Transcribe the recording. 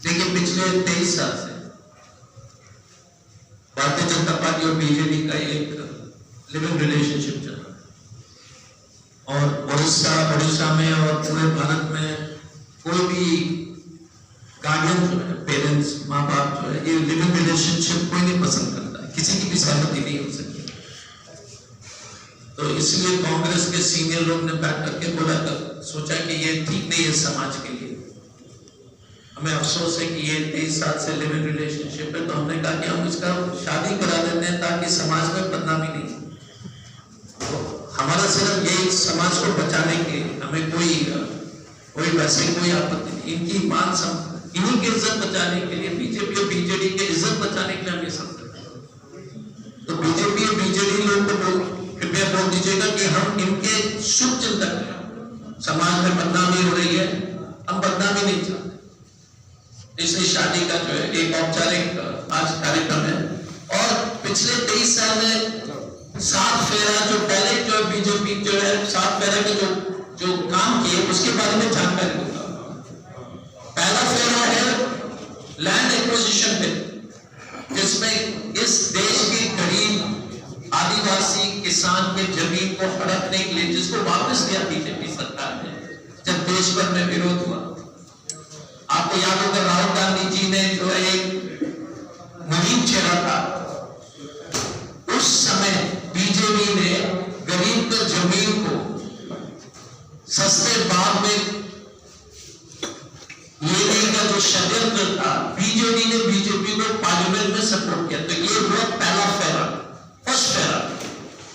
लेकिन पिछले 23 साल से भारतीय जनता पार्टी और बीजेपी का एक लिविंग रिलेशनशिप चल रहा है और उड़ीसा में और पूरे भारत में कोई भी गार्डियन जो है, पेरेंट्स, माँ बाप जो है, ये लिविंग रिलेशनशिप कोई नहीं पसंद करता है, किसी की भी सहमति नहीं हो सकती। तो इसलिए कांग्रेस के सीनियर लोग ने बैठ करके बोला, सोचा कि ये ठीक नहीं है समाज के लिए। हमें अफसोस है कि ये 23 साल से लिविंग रिलेशनशिप है, तो हमने कहा कि हम इसका शादी करा देते हैं ताकि समाज में बदनामी नहीं। तो हमारा सिर्फ यही समाज को बचाने के लिए, हमें कोई वैसे कोई आपत्ति नहीं, इनकी मान इन्हीं की इज्जत बचाने के लिए, बीजेपी और बीजेडी की इज्जत बचाने के लिए हम ये सब करते हैं। तो बीजेपी और बीजेडी लोग को कृपया बोल दीजिएगा कि हम इनके शुभ चिंतक हैं। समाज में बदनामी हो रही है, हम बदनामी नहीं चाहते। इसलिए शादी का जो है एक औपचारिक आज कार्यक्रम है और पिछले 23 साल में 7 फेरा जो पहले जो बीजेपी जो है 7 फेरा के जो काम किए उसके बारे में जानकारी दूंगा। पहला फेरा है लैंड एक्विजिशन बिल, जिसमें इस देश के गरीब आदिवासी किसान के जमीन को हड़पने के लिए, जिसको वापस दिया बीजेपी सरकार ने जब देश भर में विरोध हुआ। आपको याद होगा राहुल गांधी जी ने जो एक मुहिम छेड़ा था, उस समय बीजेपी ने गरीब के जमीन को सस्ते भाव में लेने का जो षड्यंत्र था, बीजेडी ने बीजेपी को पार्लियामेंट में सपोर्ट किया। तो ये हुआ पहला फेरा।